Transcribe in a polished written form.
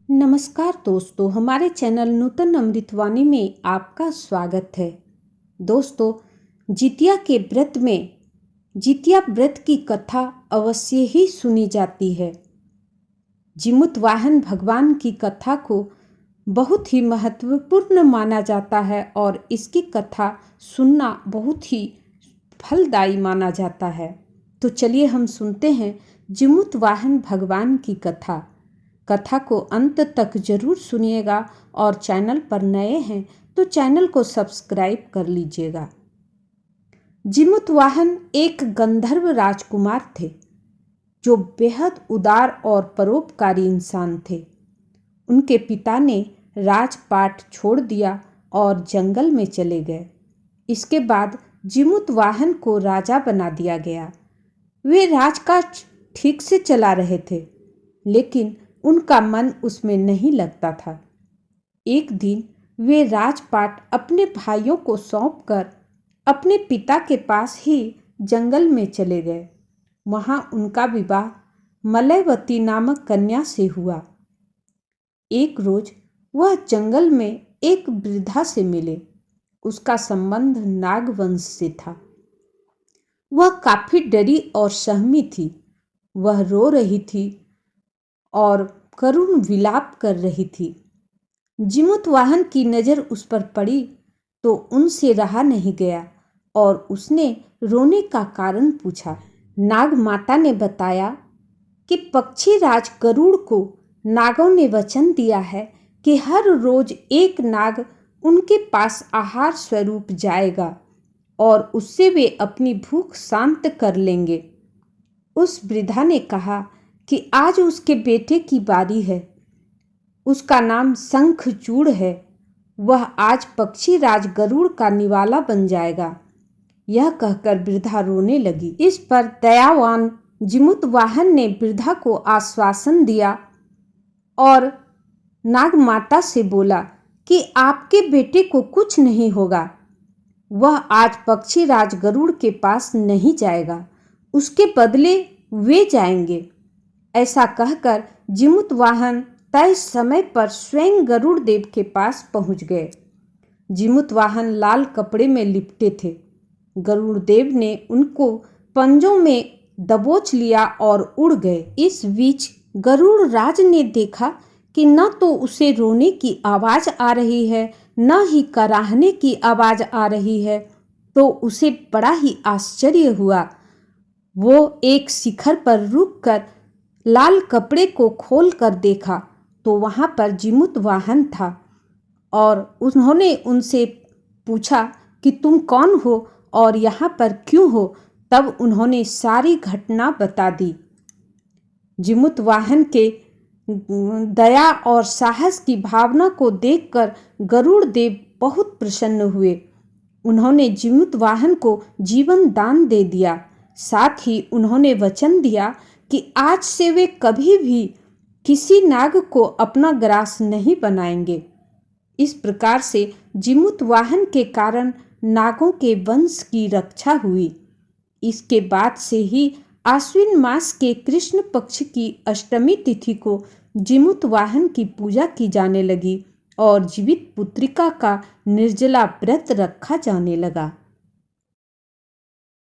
नमस्कार दोस्तों, हमारे चैनल नूतन अमृतवाणी में आपका स्वागत है। दोस्तों, जितिया के व्रत में जितिया व्रत की कथा अवश्य ही सुनी जाती है। जीमूत वाहन भगवान की कथा को बहुत ही महत्वपूर्ण माना जाता है और इसकी कथा सुनना बहुत ही फलदायी माना जाता है। तो चलिए हम सुनते हैं जीमूत वाहन भगवान की कथा को अंत तक जरूर सुनिएगा और चैनल पर नए हैं तो चैनल को सब्सक्राइब कर लीजिएगा। जीमूत वाहन एक गंधर्व राजकुमार थे जो बेहद उदार और परोपकारी इंसान थे। उनके पिता ने राजपाट छोड़ दिया और जंगल में चले गए। इसके बाद जीमूत वाहन को राजा बना दिया गया। वे राजकाज ठीक से चला रहे थे, लेकिन उनका मन उसमें नहीं लगता था। एक दिन वे राजपाट अपने भाइयों को सौंपकर अपने पिता के पास ही जंगल में चले गए। वहां उनका विवाह मलयवती नामक कन्या से हुआ। एक रोज वह जंगल में एक वृद्धा से मिले। उसका संबंध नागवंश से था। वह काफी डरी और सहमी थी। वह रो रही थी और करुण विलाप कर रही थी। जीमूत वाहन की नजर उस पर पड़ी तो उनसे रहा नहीं गया और उसने रोने का कारण पूछा। नाग माता ने बताया कि पक्षी राज गरुड़ को नागों ने वचन दिया है कि हर रोज एक नाग उनके पास आहार स्वरूप जाएगा और उससे वे अपनी भूख शांत कर लेंगे। उस वृद्धा ने कहा कि आज उसके बेटे की बारी है। उसका नाम शंखचूड़ है। वह आज पक्षी राज गरुड़ का निवाला बन जाएगा। यह कहकर वृद्धा रोने लगी। इस पर दयावान जीमूत वाहन ने वृद्धा को आश्वासन दिया और नाग माता से बोला कि आपके बेटे को कुछ नहीं होगा। वह आज पक्षी राज गरुड़ के पास नहीं जाएगा। उसके बदले वे जाएंगे। ऐसा कहकर जीमूत वाहन तय समय पर स्वयं गरुड़ देव के पास पहुंच गए। जीमूत वाहन लाल कपड़े में लिपटे थे। गरुड़ देव ने उनको पंजों में दबोच लिया और उड़ गए। इस बीच गरुड़ राज ने देखा कि न तो उसे रोने की आवाज आ रही है, न ही कराहने की आवाज आ रही है, तो उसे बड़ा ही आश्चर्य हुआ। वो एक शिखर पर रुककर लाल कपड़े को खोल कर देखा तो वहां पर जीमूत वाहन था और उन्होंने उनसे पूछा कि तुम कौन हो और यहाँ पर क्यों हो। तब उन्होंने सारी घटना बता दी। जीमूत वाहन के दया और साहस की भावना को देखकर गरुड़ देव बहुत प्रसन्न हुए। उन्होंने जीमूत वाहन को जीवन दान दे दिया। साथ ही उन्होंने वचन दिया कि आज से वे कभी भी किसी नाग को अपना ग्रास नहीं बनाएंगे। इस प्रकार से जीमूत वाहन के कारण नागों के वंश की रक्षा हुई। इसके बाद से ही आश्विन मास के कृष्ण पक्ष की अष्टमी तिथि को जीमूत वाहन की पूजा की जाने लगी और जीवित पुत्रिका का निर्जला व्रत रखा जाने लगा।